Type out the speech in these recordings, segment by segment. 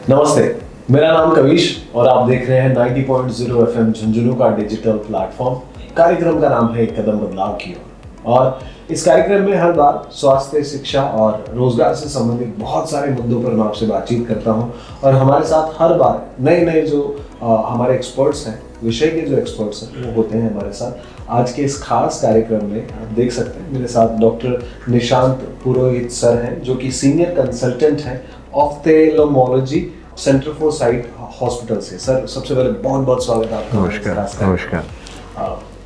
नमस्ते, मेरा नाम कविश और आप देख रहे हैं 90.0 FM झुंझुनू का डिजिटल प्लेटफॉर्म। कार्यक्रम का नाम है एक कदम बदलाव की ओर और इस कार्यक्रम में हर बार स्वास्थ्य, शिक्षा और रोजगार से संबंधित बहुत सारे मुद्दों पर मैं आपसे बातचीत करता हूं और हमारे साथ हर बार नए नए जो हमारे एक्सपर्ट्स हैं, विषय के जो एक्सपर्ट्स हैं वो होते हैं हमारे साथ। आज के इस खास कार्यक्रम में आप देख सकते हैं मेरे साथ डॉक्टर निशांत पुरोहित सर हैं, जो कि सीनियर कंसल्टेंट हैं ophthalmology centre for site hospital से। सर, सबसे पहले बहुत बहुत स्वागत है आपका। नमस्कार।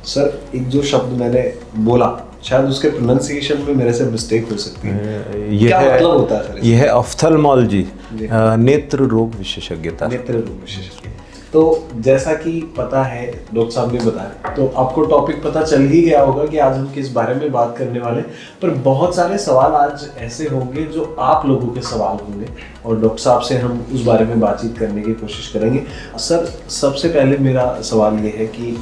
सर, एक जो शब्द मैंने बोला शायद उसके प्रोनाउंसिएशन में मेरे से मिस्टेक हो सकती है। क्या मतलब होता है सर? यह है ऑफ्थेल्मोलॉजी, नेत्र रोग विशेषज्ञता। नेत्र रोग विशेषज्ञ। तो जैसा कि पता है, डॉक्टर साहब ने बताया, तो आपको टॉपिक पता चल ही गया होगा कि आज हम किस बारे में बात करने वाले। पर बहुत सारे सवाल आज ऐसे होंगे जो आप लोगों के सवाल होंगे और डॉक्टर साहब से हम उस बारे में बातचीत करने की कोशिश करेंगे। सर, सबसे पहले मेरा सवाल ये है कि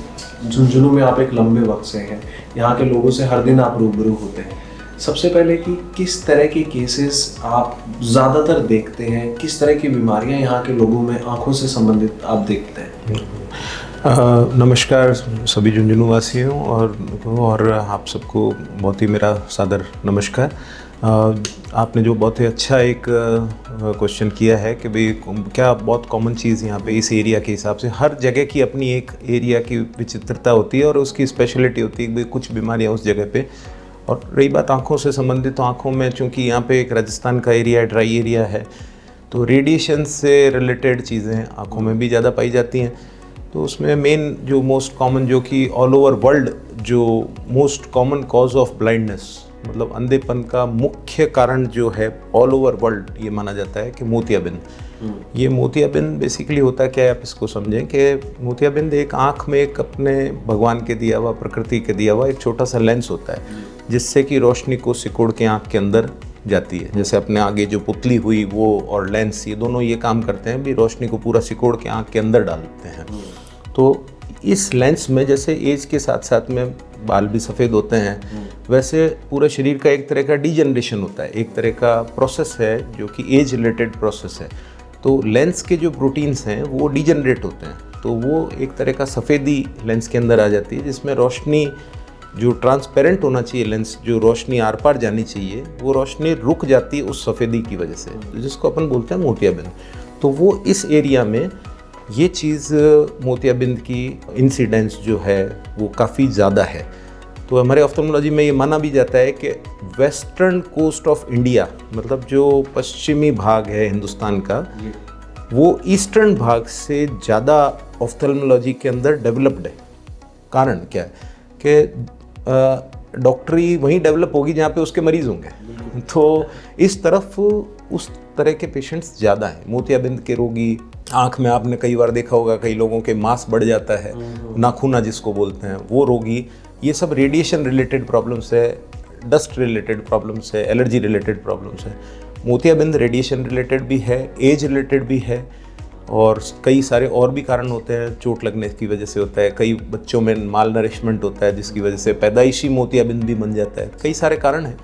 झुंझुनू में आप एक लंबे वक्त से हैं, यहाँ के लोगों से हर दिन आप रूबरू होते हैं। सबसे पहले कि किस तरह के केसेस आप ज़्यादातर देखते हैं, किस तरह की बीमारियां यहाँ के लोगों में आंखों से संबंधित आप देखते हैं? नमस्कार सभी झुंझुनू वासियों और आप सबको बहुत ही मेरा सादर नमस्कार। आपने जो बहुत ही अच्छा एक क्वेश्चन किया है कि भाई क्या बहुत कॉमन चीज़ यहाँ पे इस एरिया के हिसाब से, हर जगह की अपनी एक एरिया की विचित्रता होती है और उसकी स्पेशलिटी होती है कि भाई कुछ बीमारियाँ उस जगह पे। और रही बात आँखों से संबंधित, तो आँखों में चूँकि यहाँ पे एक राजस्थान का एरिया है, ड्राई एरिया है, तो रेडिएशन से रिलेटेड चीज़ें आँखों में भी ज़्यादा पाई जाती हैं। तो उसमें मेन जो मोस्ट कॉमन, जो कि ऑल ओवर वर्ल्ड जो most common cause of blindness, मतलब अंधेपन का मुख्य कारण जो है ऑल ओवर वर्ल्ड, ये माना जाता है कि मोतियाबिंद। ये मोतियाबिंद बेसिकली होता क्या है, आप इसको समझें कि मोतियाबिंद एक आँख में एक अपने भगवान के दिया हुआ, प्रकृति के दिया हुआ एक छोटा सा लेंस होता है, जिससे कि रोशनी को सिकोड़ के आँख के अंदर जाती है। जैसे अपने आगे जो पुतली हुई वो और लेंस, ये दोनों ये काम करते हैं भी, रोशनी को पूरा सिकोड़ के आँख के अंदर डालते हैं। तो इस लेंस में जैसे एज के साथ साथ में बाल भी सफ़ेद होते हैं, वैसे पूरे शरीर का एक तरह का डीजनरेशन होता है, एक तरह का प्रोसेस है जो कि एज रिलेटेड प्रोसेस है। तो लेंस के जो प्रोटीन्स हैं वो डीजनरेट होते हैं, तो वो एक तरह का सफ़ेदी लेंस के अंदर आ जाती है, जिसमें रोशनी जो ट्रांसपेरेंट होना चाहिए लेंस, जो रोशनी आर पार जानी चाहिए, वो रोशनी रुक जाती है उस सफ़ेदी की वजह से, जिसको अपन बोलते हैं मोतियाबिंद। तो वो इस एरिया में ये चीज़ मोतियाबिंद की इंसिडेंस जो है वो काफ़ी ज़्यादा है। तो हमारे ऑफ्थेल्मोलॉजी में ये माना भी जाता है कि वेस्टर्न कोस्ट ऑफ इंडिया, मतलब जो पश्चिमी भाग है हिंदुस्तान का, वो ईस्टर्न भाग से ज़्यादा ऑफ्थेल्मोलॉजी के अंदर डेवलप्ड है। कारण क्या है कि डॉक्टरी वहीं डेवलप होगी जहाँ पे उसके मरीज़ होंगे, तो इस तरफ उस तरह के पेशेंट्स ज़्यादा हैं। मोतियाबिंद के रोगी, आँख में आपने कई बार देखा होगा कई लोगों के मांस बढ़ जाता है, नाखूना जिसको बोलते हैं, वो रोगी, ये सब रेडिएशन रिलेटेड प्रॉब्लम्स है, डस्ट रिलेटेड प्रॉब्लम्स है, एलर्जी रिलेटेड प्रॉब्लम्स है। मोतियाबिंद रेडिएशन रिलेटेड भी है, एज रिलेटेड भी है, और कई सारे और भी कारण होते हैं। चोट लगने की वजह से होता है, कई बच्चों में माल नरिशमेंट होता है जिसकी वजह से पैदाइशी मोतियाबिंद भी बन जाता है। कई सारे कारण हैं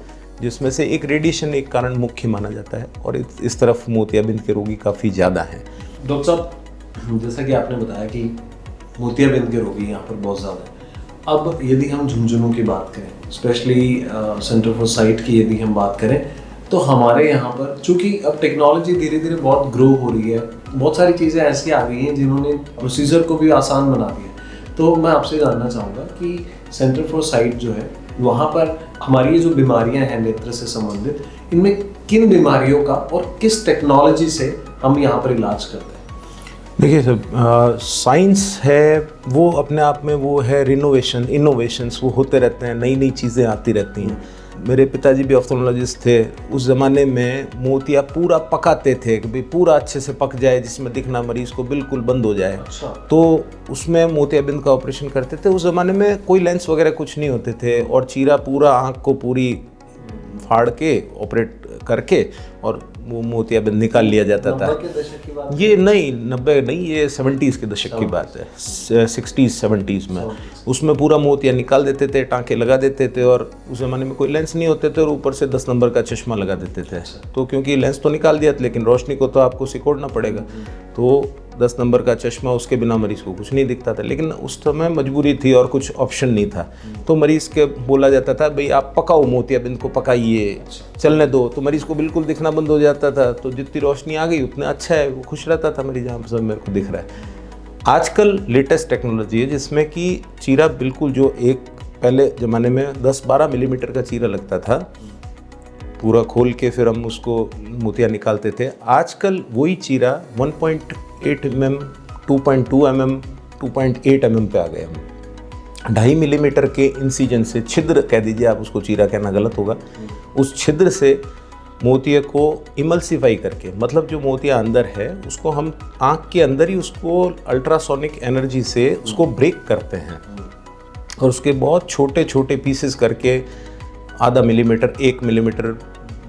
जिसमें से एक रेडिएशन एक कारण मुख्य माना जाता है, और इस तरफ मोतियाबिंद के रोगी काफ़ी ज़्यादा हैं। डॉक्टर साहब, जैसा कि आपने बताया कि मोतियाबिंद के रोगी यहाँ पर बहुत ज़्यादा है। अब यदि हम झुंझुनू की बात करें, स्पेशली सेंटर फॉर साइट की यदि हम बात करें, तो हमारे यहाँ पर चूँकि अब टेक्नोलॉजी धीरे धीरे बहुत ग्रो हो रही है, बहुत सारी चीज़ें ऐसी आ गई हैं जिन्होंने प्रोसीजर को भी आसान बना दिया। तो मैं आपसे जानना चाहूँगा कि सेंटर फॉर साइट जो है, वहाँ पर हमारी ये जो बीमारियाँ हैं नेत्र से संबंधित, इनमें किन बीमारियों का और किस टेक्नोलॉजी से हम यहाँ पर इलाज करते हैं? देखिए सर, साइंस है वो अपने आप में वो है रिनोवेशन, इनोवेशंस वो होते रहते हैं, नई नई चीज़ें आती रहती हैं। मेरे पिताजी भी ऑफ्थेल्मोलॉजिस्ट थे। उस ज़माने में मोतिया पूरा पकाते थे कि भाई पूरा अच्छे से पक जाए, जिसमें दिखना मरीज़ को बिल्कुल बंद हो जाए। अच्छा। तो उसमें मोतियाबिंद का ऑपरेशन करते थे। उस ज़माने में कोई लेंस वगैरह कुछ नहीं होते थे, और चीरा पूरा आँख को पूरी फाड़ के ऑपरेट करके और वो मोतियाबिंद निकाल लिया जाता था। 90 के दशक की बात? ये नहीं, 90 नहीं, ये 70s के दशक की बात है, 60s 70s में। उसमें पूरा मोतिया निकाल देते थे, टाँके लगा देते थे, और उस ज़माने में कोई लेंस नहीं होते थे, और ऊपर से 10 नंबर का चश्मा लगा देते थे। तो क्योंकि लेंस तो निकाल दिया था, लेकिन रोशनी को तो आपको सिकोड़ना पड़ेगा, तो 10 नंबर का चश्मा, उसके बिना मरीज को कुछ नहीं दिखता था। लेकिन उस समय मजबूरी थी और कुछ ऑप्शन नहीं था, तो मरीज़ के बोला जाता था भाई आप पकाओ, मोतियाबिंद को पकाइए, चलने दो, तो मरीज़ को बिल्कुल दिखना बंद हो जाता था। तो जितनी रोशनी आ गई उतना अच्छा है, वो खुश रहता था मरीज, यहाँ सब मेरे को दिख रहा है। आजकल लेटेस्ट टेक्नोलॉजी है जिसमें कि चीरा बिल्कुल, जो एक पहले ज़माने में 10-12 मिलीमीटर का चीरा लगता था, पूरा खोल के फिर हम उसको मोतिया निकालते थे, आजकल वही चीरा 1.8 mm, 2.2 mm, 2.8 mm पे आ गए हम। 2.5 मिलीमीटर के इंसिजन से, छिद्र कह दीजिए आप उसको, चीरा कहना गलत होगा, उस छिद्र से मोतिया को इमल्सिफाई करके, मतलब जो मोतिया अंदर है उसको हम आँख के अंदर ही उसको अल्ट्रासोनिक एनर्जी से उसको ब्रेक करते हैं, और उसके बहुत छोटे छोटे पीसेस करके, आधा मिलीमीटर, 1 मिलीमीटर,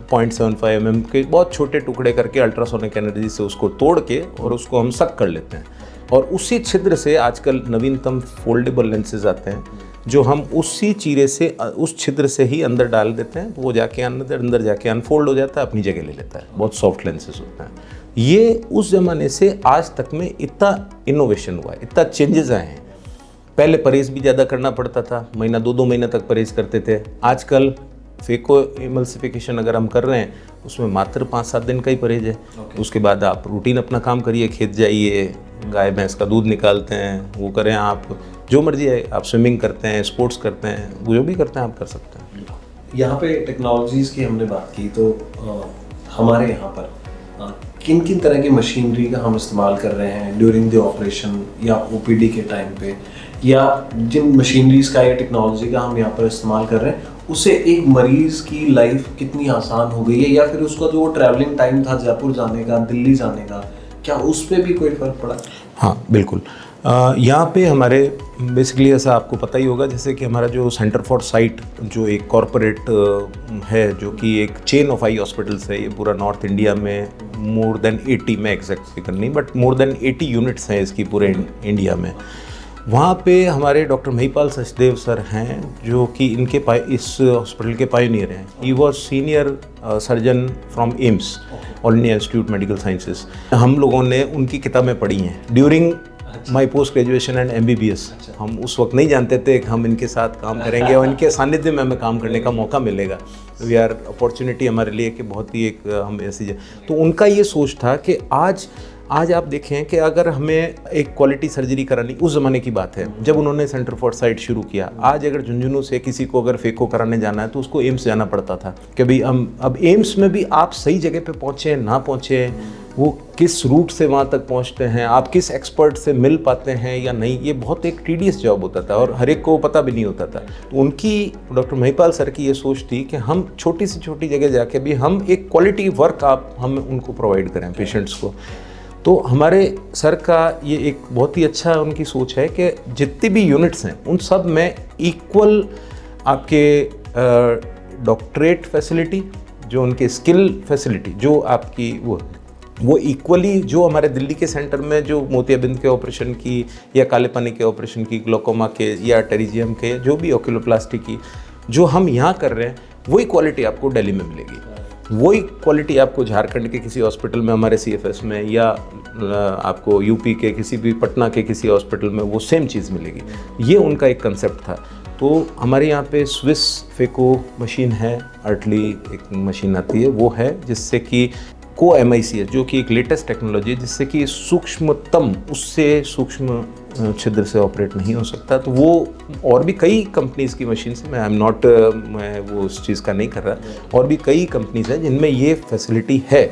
0.75 mm के बहुत छोटे टुकड़े करके अल्ट्रासोनिक एनर्जी से उसको तोड़ के और उसको हम सक कर लेते हैं। और उसी छिद्र से आजकल नवीनतम फोल्डेबल लेंसेज आते हैं, जो हम उसी चीरे से, उस छिद्र से ही अंदर डाल देते हैं, वो जाके अंदर जाके अनफोल्ड हो जाता है, अपनी जगह ले लेता है। बहुत सॉफ्ट लेंसेज होते हैं। ये उस ज़माने से आज तक में इतना इनोवेशन हुआ है, इतना चेंजेस आए हैं। पहले परहेज़ भी ज़्यादा करना पड़ता था, महीना 2-2 महीने तक परहेज़ करते थे। आजकल फेको इमल्सिफिकेशन अगर हम कर रहे हैं, उसमें मात्र 5-7 दिन का ही परहेज है। उसके बाद आप रूटीन अपना काम करिए, खेत जाइए, गाय भैंस का दूध निकालते हैं, वो करें, आप जो मर्जी है, आप स्विमिंग करते हैं, स्पोर्ट्स करते हैं, जो भी करते हैं आप कर सकते हैं। यहाँ पे टेक्नोलॉजीज़ की हमने बात की, तो हमारे यहाँ पर किन किन तरह की मशीनरी का हम इस्तेमाल कर रहे हैं ड्यूरिंग द ऑपरेशन या ओपीडी के टाइम पे, या जिन मशीनरीज़ का या टेक्नोलॉजी का हम यहाँ पर इस्तेमाल कर रहे हैं, उससे एक मरीज़ की लाइफ कितनी आसान हो गई है, या फिर उसका जो ट्रैवलिंग टाइम था जयपुर जाने का, दिल्ली जाने का, क्या उस पर भी कोई फ़र्क पड़ा? हाँ बिल्कुल। यहाँ पे हमारे बेसिकली ऐसा आपको पता ही होगा, जैसे कि हमारा जो सेंटर फॉर साइट, जो एक कॉरपोरेट है, जो कि एक चेन ऑफ आई हॉस्पिटल्स है, ये पूरा नॉर्थ इंडिया में मोर देन 80, मैं एग्जैक्ट फिगर नहीं, बट मोर देन 80 यूनिट्स हैं इसकी पूरे इंडिया में। वहाँ पे हमारे डॉक्टर महिपाल सचदेव सर हैं, जो कि इनके इस हॉस्पिटल के पायनियर हैं। He was senior surgeon from AIIMS, all India institute medical sciences. हम लोगों ने उनकी किताबें पढ़ी हैं during my post graduation and MBBS। हम उस वक्त नहीं जानते थे कि हम इनके साथ काम करेंगे और इनके सानिध्य में हमें काम करने का मौका मिलेगा। वी आर अपॉर्चुनिटी हमारे लिए कि बहुत ही एक हम ऐसी, तो उनका ये सोच था कि आज आप देखें कि अगर हमें एक क्वालिटी सर्जरी करानी, उस ज़माने की बात है जब उन्होंने सेंटर फॉर साइट शुरू किया। आज अगर झुंझुनू से किसी को अगर फेको कराने जाना है तो उसको एम्स जाना पड़ता था कि भाई हम अब एम्स में भी आप सही जगह पे पहुँचे ना पहुँचे, वो किस रूट से वहाँ तक पहुँचते हैं, आप किस एक्सपर्ट से मिल पाते हैं या नहीं, ये बहुत एक टीडियस जॉब होता था और हर एक को पता भी नहीं होता था। तो उनकी, डॉक्टर महिपाल सर की ये सोच थी कि हम छोटी से छोटी जगह जाके भी हम एक क्वालिटी वर्क हम उनको प्रोवाइड करें पेशेंट्स को। तो हमारे सर का ये एक बहुत ही अच्छा उनकी सोच है कि जितनी भी यूनिट्स हैं उन सब में इक्वल आपके डॉक्टरेट फैसिलिटी, जो उनके स्किल फैसिलिटी, जो आपकी वो इक्वली, जो हमारे दिल्ली के सेंटर में जो मोतियाबिंद के ऑपरेशन की या काले पानी के ऑपरेशन की, ग्लोकोमा के या टेरिजियम के, जो भी ओक्यूलोप्लास्टी की जो हम यहाँ कर रहे हैं, वही क्वालिटी आपको दिल्ली में मिलेगी। वही क्वालिटी आपको झारखंड के किसी हॉस्पिटल में, हमारे CFS में, या आपको यूपी के किसी भी, पटना के किसी हॉस्पिटल में वो सेम चीज़ मिलेगी। ये उनका एक कंसेप्ट था। तो हमारे यहाँ पे स्विस फेको मशीन है, अर्टली एक मशीन आती है, वो है जिससे कि MICS, जो कि एक लेटेस्ट टेक्नोलॉजी है, जिससे कि सूक्ष्मतम, उससे सूक्ष्म छिद्र से ऑपरेट नहीं हो सकता। तो वो और भी कई कंपनीज़ की मशीन से, मैं वो उस चीज़ का नहीं कर रहा, और भी कई कंपनीज़ हैं जिनमें ये फैसिलिटी है।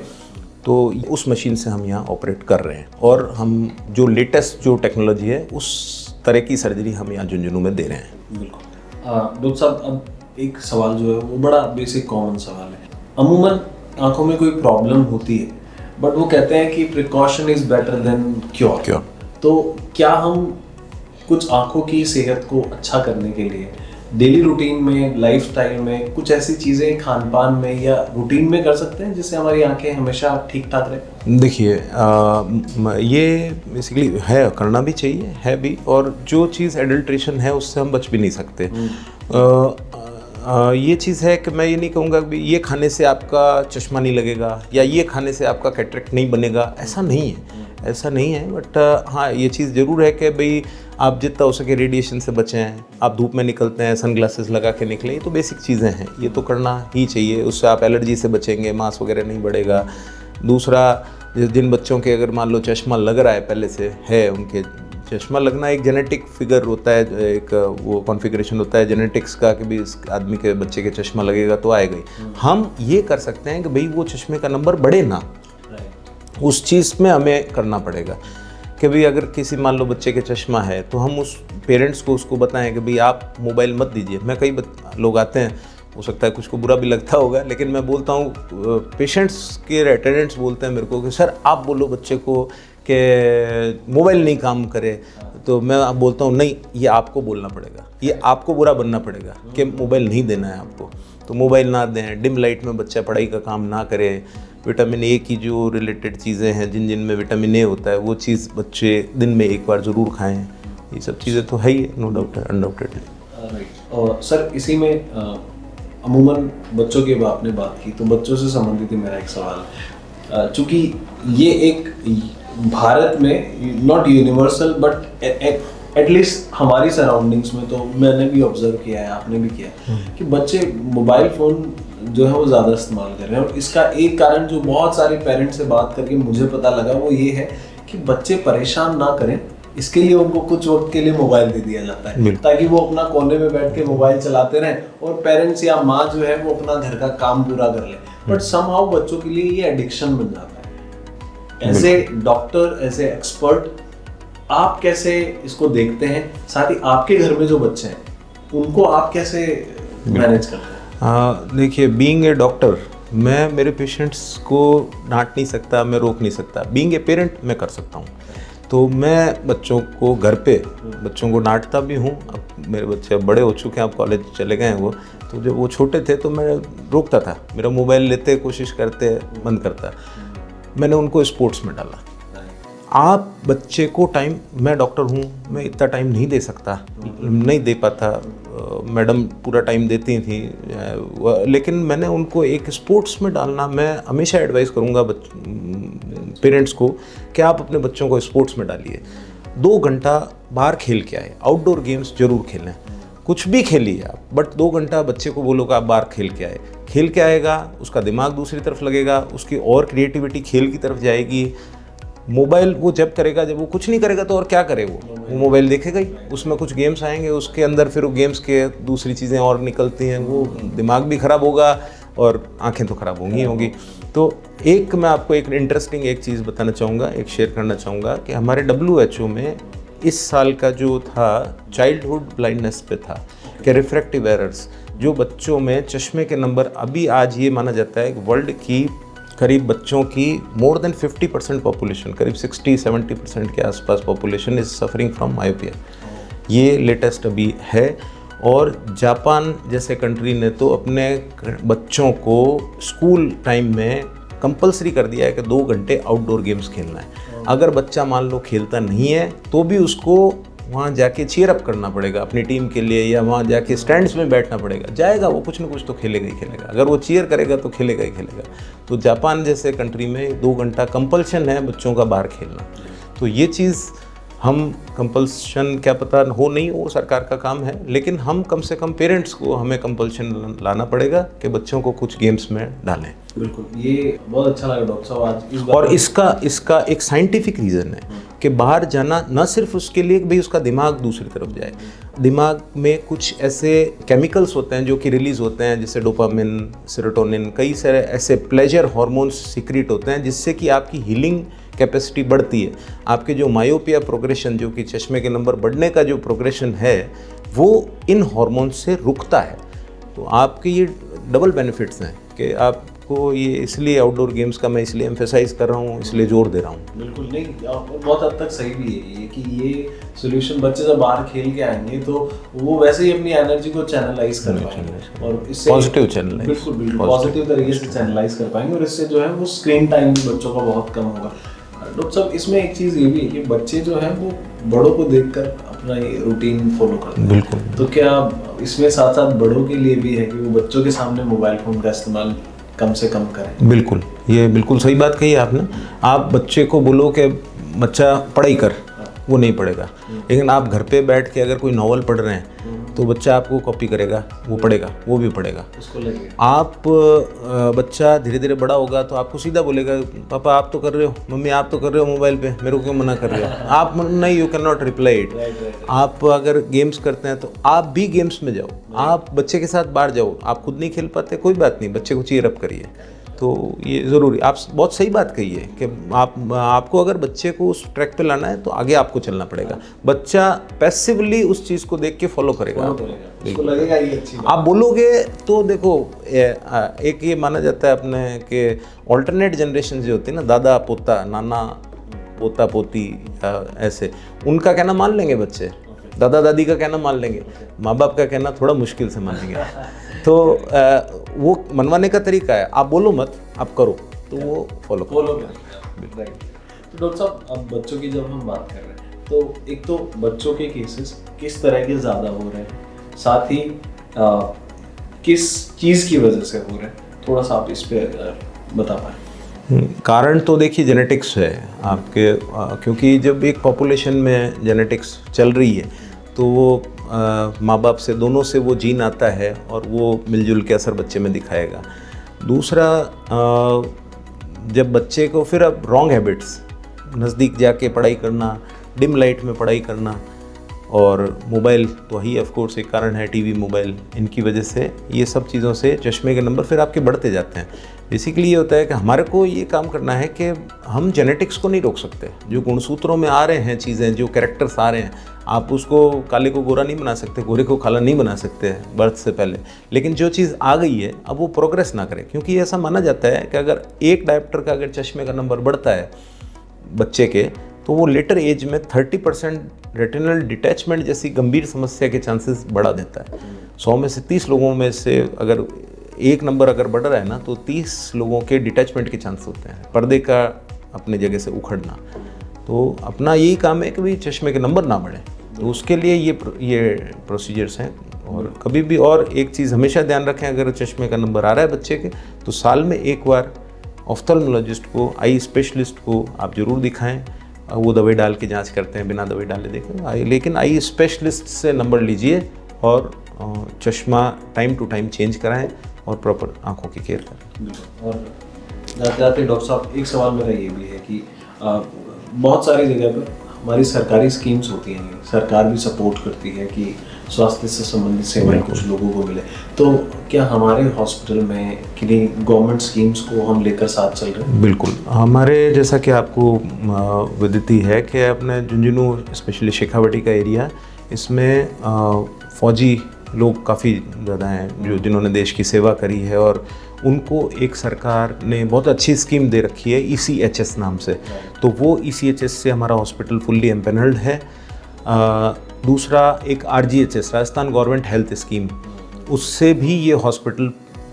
तो उस मशीन से हम यहाँ ऑपरेट कर रहे हैं, और हम जो लेटेस्ट जो टेक्नोलॉजी है उस तरह की सर्जरी हम यहाँ झुंझुनू में दे रहे हैं। बिल्कुल। डॉक्टर साहब, अब एक सवाल जो है वो बड़ा बेसिक कॉमन सवाल है। अमूमन आंखों में कोई प्रॉब्लम होती है, बट वो कहते हैं कि precaution is better than cure. तो क्या हम कुछ आंखों की सेहत को अच्छा करने के लिए डेली रूटीन में, लाइफस्टाइल में कुछ ऐसी चीज़ें खान पान में या रूटीन में कर सकते हैं जिससे हमारी आंखें हमेशा ठीक ठाक रहे? देखिए ये बेसिकली है, करना भी चाहिए, है भी, और जो चीज़ एडल्ट्रेशन है उससे हम बच भी नहीं सकते। ये चीज़ है कि मैं ये नहीं कहूँगा कि ये खाने से आपका चश्मा नहीं लगेगा या ये खाने से आपका कैटरेक्ट नहीं बनेगा, ऐसा नहीं है, ऐसा नहीं है। बट हाँ, ये चीज़ ज़रूर है कि भाई आप जितना हो सके रेडिएशन से बचें, आप धूप में निकलते हैं सनग्लासेस लगा के निकलें, ये तो बेसिक चीज़ें हैं, ये तो करना ही चाहिए। उससे आप एलर्जी से बचेंगे, मांस वगैरह नहीं बढ़ेगा। दूसरा, जिन बच्चों के अगर मान लो चश्मा लग रहा है पहले से है, उनके चश्मा लगना एक जेनेटिक फिगर होता है, एक वो कॉन्फ़िगरेशन होता है जेनेटिक्स का कि भाई इस आदमी के बच्चे के चश्मा लगेगा तो आएगा ही। हम ये कर सकते हैं कि भाई वो चश्मे का नंबर बढ़े ना, उस चीज़ में हमें करना पड़ेगा कि भाई अगर किसी मान लो बच्चे के चश्मा है तो हम उस पेरेंट्स को उसको बताएं कि भाई आप मोबाइल मत दीजिए। मैं कई लोग आते हैं, हो सकता है कुछ को बुरा भी लगता होगा, लेकिन मैं बोलता हूँ, पेशेंट्स के अटेंडेंट्स बोलते हैं मेरे को कि सर आप बोलो बच्चे को कि मोबाइल नहीं काम करे, तो मैं आप बोलता हूँ नहीं, ये आपको बोलना पड़ेगा, ये आपको बुरा बनना पड़ेगा कि मोबाइल नहीं देना है आपको, तो मोबाइल ना दें, डिम लाइट में बच्चा पढ़ाई का काम ना करे, विटामिन ए की जो रिलेटेड चीज़ें हैं जिन में विटामिन ए होता है वो चीज़ बच्चे दिन में एक बार ज़रूर खाएँ। ये सब चीज़ें तो है ही, नो डाउट, अनडाउटेडली। राइट। और सर इसी में अमूमन बच्चों की आपने बात की, तो बच्चों से संबंधित ही मेरा एक सवाल, चूँकि ये एक भारत में नॉट यूनिवर्सल बट एटलीस्ट हमारी सराउंडिंग्स में तो मैंने भी ऑब्जर्व किया है, आपने भी किया है कि बच्चे मोबाइल फ़ोन जो है वो ज़्यादा इस्तेमाल कर रहे हैं। और इसका एक कारण जो बहुत सारे पेरेंट्स से बात करके मुझे पता लगा वो ये है कि बच्चे परेशान ना करें, इसके लिए उनको कुछ वक्त के लिए मोबाइल दे दिया जाता है ताकि वो अपना कोने में बैठ के मोबाइल चलाते रहें और पेरेंट्स या माँ जो है वो अपना घर का काम पूरा कर ले। बट समहाउ बच्चों के लिए ये एडिक्शन बन जाता है। As a doctor, as a expert, आप कैसे इसको देखते हैं? साथ ही आपके घर में जो बच्चे हैं उनको आप कैसे मैनेज करते हैं? देखिए, बीइंग ए डॉक्टर मैं मेरे पेशेंट्स को डांट नहीं सकता, मैं रोक नहीं सकता। बीइंग ए पेरेंट मैं कर सकता हूँ। तो मैं बच्चों को घर पे बच्चों को डांटता भी हूँ। अब मेरे बच्चे अब बड़े हो चुके हैं, अब कॉलेज चले गए हैं वो, तो जब वो छोटे थे तो मैं रोकता था, मेरा मोबाइल लेते, कोशिश करते, बंद करता। मैंने उनको स्पोर्ट्स में डाला। आप बच्चे को टाइम, मैं डॉक्टर हूँ, मैं इतना टाइम नहीं दे सकता, नहीं दे पाता, मैडम पूरा टाइम देती थी, लेकिन मैंने उनको एक स्पोर्ट्स में डालना, मैं हमेशा एडवाइस करूँगा पेरेंट्स को कि आप अपने बच्चों को स्पोर्ट्स में डालिए। 2 घंटा बाहर खेल के आए, आउटडोर गेम्स जरूर खेलें, कुछ भी खेलिए आप, बट 2 घंटा बच्चे को बोलो कि आप बाहर खेल के आए। खेल के आएगा, उसका दिमाग दूसरी तरफ लगेगा, उसकी और क्रिएटिविटी खेल की तरफ जाएगी। मोबाइल वो जब करेगा, जब वो कुछ नहीं करेगा तो और क्या करे, वो मोबाइल देखेगा ही, उसमें कुछ गेम्स आएंगे, उसके अंदर फिर वो गेम्स के दूसरी चीज़ें और निकलती हैं, वो दिमाग भी ख़राब होगा और आंखें तो ख़राब होंगी। तो एक मैं आपको एक इंटरेस्टिंग एक चीज़ बताना चाहूँगा, एक शेयर करना चाहूँगा कि हमारे WHO में इस साल का जो था चाइल्डहुड ब्लाइंडनेस पे था कि रिफ्रैक्टिव एरर्स, जो बच्चों में चश्मे के नंबर, अभी आज ये माना जाता है कि वर्ल्ड की करीब बच्चों की मोर देन 50% पॉपुलेशन, करीब 60-70% के आसपास population is suffering from myopia. ये लेटेस्ट अभी है। और जापान जैसे कंट्री ने तो अपने बच्चों को स्कूल टाइम में कंपलसरी कर दिया है कि 2 घंटे आउटडोर गेम्स खेलना है। अगर बच्चा मान लो खेलता नहीं है तो भी उसको वहाँ जाके चीयर अप करना पड़ेगा अपनी टीम के लिए, या वहाँ जाके स्टैंड्स में बैठना पड़ेगा। जाएगा वो, कुछ ना कुछ तो खेलेगा ही खेलेगा, अगर वो चीयर करेगा तो खेलेगा ही खेलेगा। तो जापान जैसे कंट्री में 2 घंटा कंपल्शन है बच्चों का बाहर खेलना। तो ये चीज़ हम कंपल्शन, क्या पता हो नहीं, वो सरकार का काम है, लेकिन हम कम से कम पेरेंट्स को हमें कंपल्शन लाना पड़ेगा कि बच्चों को कुछ गेम्स में डालें। बिल्कुल, ये बहुत अच्छा लगा डॉक्टर साहब आज इस बात। और इसका एक साइंटिफिक रीज़न है कि बाहर जाना न सिर्फ उसके लिए कि भाई उसका दिमाग दूसरी तरफ जाए, दिमाग में कुछ ऐसे केमिकल्स होते हैं जो कि रिलीज़ होते हैं, जैसे डोपामिन, सेरोटोनिन, कई सारे ऐसे प्लेजर हार्मोन्स सीक्रेट होते हैं जिससे कि आपकी हीलिंग कैपेसिटी बढ़ती है। आपके जो मायोपिया प्रोग्रेशन, जो कि चश्मे के नंबर बढ़ने का जो प्रोग्रेशन है, वो इन हार्मोन्स से रुकता है। तो आपके ये डबल बेनिफिट्स हैं कि आपको उसको ये इसलिए आउटडोर गेम्स का मैं इसलिए एम्फेसाइज कर रहा हूँ, इसलिए जोर दे रहा हूँ। बिल्कुल नहीं, और बहुत हद तक सही भी है ये कि ये सोल्यूशन बच्चे जब बाहर खेल के आएंगे तो वो वैसे ही अपनी एनर्जी को चैनलाइज कर पाएंगे और इससे पॉजिटिव चैनलाइज, बिल्कुल बिल्कुल पॉजिटिव तरीके से चैनलाइज कर पाएंगे और इससे जो है वो स्क्रीन टाइम भी बच्चों का बहुत कम होगा। डॉक्टर साहब, इसमें एक चीज़ ये भी है कि बच्चे जो है वो बड़ों को देखकर अपना ये रूटीन फॉलो करते हैं। बिल्कुल। तो क्या इसमें साथ साथ बड़ों के लिए भी है कि वो बच्चों के सामने मोबाइल फ़ोन का इस्तेमाल कम से कम करें? बिल्कुल, ये बिल्कुल सही बात कही आपने। आप बच्चे को बोलो कि बच्चा पढ़ाई कर, वो नहीं पढ़ेगा, लेकिन आप घर पे बैठ के अगर कोई नॉवल पढ़ रहे हैं तो बच्चा आपको कॉपी करेगा, वो पढ़ेगा, वो भी पढ़ेगा। उसको लगेगा। आप बच्चा धीरे धीरे बड़ा होगा तो आपको सीधा बोलेगा, पापा आप तो कर रहे हो, मम्मी आप तो कर रहे हो मोबाइल पे, मेरे को क्यों मना कर रहे हो? आप नहीं, you can not reply it. आप अगर गेम्स करते हैं तो आप भी गेम्स में जाओ, आप बच्चे के साथ बाहर जाओ। आप खुद नहीं खेल पाते, कोई बात नहीं, बच्चे को चीयर अप करिए। तो ये ज़रूरी, आप बहुत सही बात कही है कि आपको अगर बच्चे को उस ट्रैक पे लाना है तो आगे आपको चलना पड़ेगा। बच्चा पैसिवली उस चीज़ को देख के फॉलो करेगा, उसको लगेगा ये अच्छी बात। आप बोलोगे तो देखो एक ये माना जाता है अपने कि ऑल्टरनेट जनरेशन जो होती है ना, दादा पोता, नाना पोता पोती, ऐसे उनका कहना मान लेंगे बच्चे, दादा दादी का कहना मान लेंगे, माँ बाप का कहना थोड़ा मुश्किल से मानेंगे। तो वो मनवाने का तरीका है, आप बोलो मत, आप करो, तो वो फॉलो करें। राइट। तो डॉक्टर साहब, अब बच्चों की जब हम बात कर रहे हैं तो एक तो बच्चों के केसेस किस तरह के ज़्यादा हो रहे हैं, साथ ही किस चीज़ की वजह से हो रहे हैं, थोड़ा सा आप इस पर बता पाएँ। कारण तो देखिए जेनेटिक्स है आपके, क्योंकि जब एक पॉपुलेशन में जेनेटिक्स चल रही है तो वो माँ बाप से, दोनों से वो जीन आता है और वो मिलजुल के असर बच्चे में दिखाएगा। दूसरा, जब बच्चे को फिर अब रॉन्ग हैबिट्स, नज़दीक जाके पढ़ाई करना, डिम लाइट में पढ़ाई करना, और मोबाइल तो ही ऑफ कोर्स एक कारण है, टीवी मोबाइल, इनकी वजह से ये सब चीज़ों से चश्मे के नंबर फिर आपके बढ़ते जाते हैं। बेसिकली ये होता है कि हमारे को ये काम करना है कि हम जेनेटिक्स को नहीं रोक सकते। जो गुणसूत्रों में आ रहे हैं चीज़ें, जो कैरेक्टर्स आ रहे हैं, आप उसको काले को गोरा नहीं बना सकते, गोरे को काला नहीं बना सकते बर्थ से पहले, लेकिन जो चीज़ आ गई है अब वो प्रोग्रेस ना करे। क्योंकि ऐसा माना जाता है कि अगर एक डायप्टर का अगर चश्मे का नंबर बढ़ता है बच्चे के, तो वो लेटर एज में 30% रेटिनल डिटैचमेंट जैसी गंभीर समस्या के चांसेस बढ़ा देता है। 100 में से 30 लोगों में से अगर एक नंबर अगर बढ़ रहा है ना, तो 30 लोगों के डिटैचमेंट के चांस होते हैं, पर्दे का अपने जगह से उखड़ना। तो अपना यही काम है कि भाई चश्मे के नंबर ना बढ़े, तो उसके लिए ये प्रोसीजर्स हैं। और कभी भी, और एक चीज़ हमेशा ध्यान रखें, अगर चश्मे का नंबर आ रहा है बच्चे के, तो साल में एक बार ऑफ्थल्मोलॉजिस्ट को, आई स्पेशलिस्ट को आप ज़रूर दिखाएं। वो दवाई डाल के जांच करते हैं, बिना दवाई डाले देखें, लेकिन आई स्पेशलिस्ट से नंबर लीजिए और चश्मा टाइम टू टाइम चेंज कराएं और प्रॉपर आंखों की केयर करें। और जाते जाते डॉक्टर साहब, एक सवाल मेरा ये भी है कि बहुत सारी जगह पर हमारी सरकारी स्कीम्स होती हैं, सरकार भी सपोर्ट करती है कि स्वास्थ्य से संबंधित सेवाएं कुछ लोगों को मिले, तो क्या हमारे हॉस्पिटल में किन्हीं गवर्नमेंट स्कीम्स को हम लेकर साथ चल रहे हैं? बिल्कुल, हमारे, जैसा कि आपको विदित है कि अपने झुंझुनू, स्पेशली शेखावटी का एरिया, इसमें फौजी लोग काफ़ी ज़्यादा हैं जिन्होंने देश की सेवा करी है, और उनको एक सरकार ने बहुत अच्छी स्कीम दे रखी है ECHS नाम से। तो वो ECHS से हमारा हॉस्पिटल फुल्ली एम्पेनल्ड है। दूसरा एक RGHS, Rajasthan government health scheme, उससे भी ये हॉस्पिटल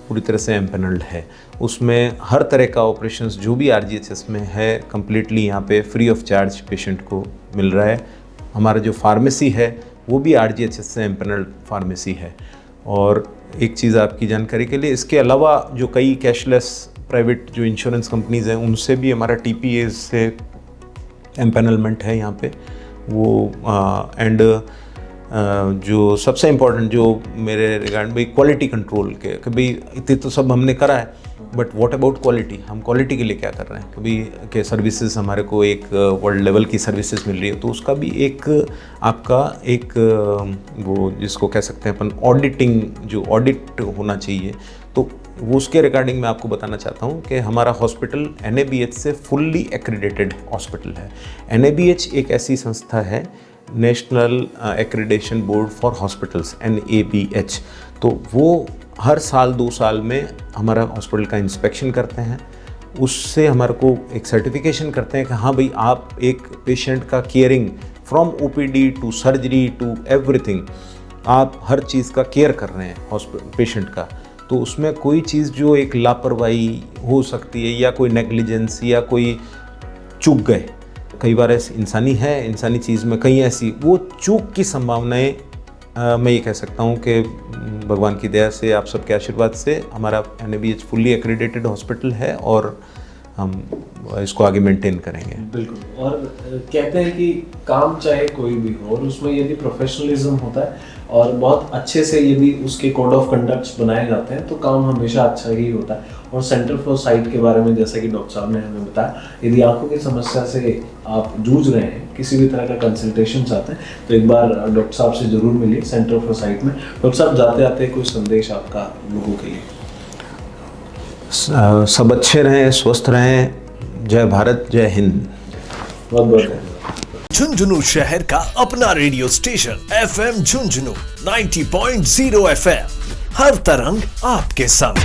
पूरी तरह से एम्पेनल्ड है। उसमें हर तरह का ऑपरेशंस जो भी RGHS में है, कम्प्लीटली यहाँ पे फ्री ऑफ चार्ज पेशेंट को मिल रहा है। हमारा जो फार्मेसी है वो भी RGHS से एम्पेनल्ड फार्मेसी है। और एक चीज़ आपकी जानकारी के लिए, इसके अलावा जो कई कैशलेस प्राइवेट जो इंश्योरेंस कंपनीज़ हैं, उनसे भी हमारा TPA से एम्पेनलमेंट है यहाँ पे वो। एंड जो सबसे इम्पोर्टेंट जो मेरे रिगार्ड में, क्वालिटी कंट्रोल के, कभी इतने तो सब हमने करा है, बट व्हाट अबाउट क्वालिटी, हम क्वालिटी के लिए क्या कर रहे हैं? कभी के सर्विसेज हमारे को एक वर्ल्ड लेवल की सर्विसेज मिल रही है, तो उसका भी एक आपका एक वो जिसको कह सकते हैं अपन ऑडिटिंग, जो ऑडिट होना चाहिए, तो वो उसके रिगार्डिंग मैं आपको बताना चाहता हूँ कि हमारा हॉस्पिटल NABH से फुल्ली एक्रीडेटेड हॉस्पिटल है। NABH एक ऐसी संस्था है, national accreditation board for hospitals, NABH। तो वो हर साल 2 साल में हमारा हॉस्पिटल का इंस्पेक्शन करते हैं, उससे हमारे को एक सर्टिफिकेशन करते हैं कि हाँ भाई आप एक पेशेंट का caring from OPD to surgery to everything, आप हर चीज़ का केयर कर रहे हैं हॉस्पिटल पेशेंट का। तो उसमें कोई चीज़ जो एक लापरवाही हो सकती है या कोई नेग्लिजेंस या कोई चूक गए, कई बार ऐसी इंसानी चीज़ में कहीं ऐसी वो चूक की संभावनाएं, मैं ये कह सकता हूँ कि भगवान की दया से आप सबके आशीर्वाद से हमारा NABH फुल्ली एक्रेडिटेड हॉस्पिटल है और हम इसको आगे मेंटेन करेंगे। बिल्कुल। और कहते हैं कि काम चाहे कोई भी हो और उसमें यदि प्रोफेशनलिज्म होता है और बहुत अच्छे से यदि उसके कोड ऑफ कंडक्ट्स बनाए जाते हैं तो काम हमेशा अच्छा ही होता है। और सेंटर फॉर साइट के बारे में जैसा कि डॉक्टर साहब ने हमें बताया, यदि आंखों की समस्या से आप जूझ रहे हैं, किसी भी तरह का कंसल्टेशन चाहते हैं, तो एक बार डॉक्टर साहब से जरूर मिलिए सेंटर फॉर साइट में। डॉक्टर साहब, जाते आते कोई संदेश आपका लोगों के लिए? सब अच्छे रहें, स्वस्थ रहें। जय भारत, जय हिंद। बहुत बहुत धन्यवाद। झुंझुनू शहर का अपना radio station FM Jhunjhunu 90.0 FM, हर तरंग आपके संग।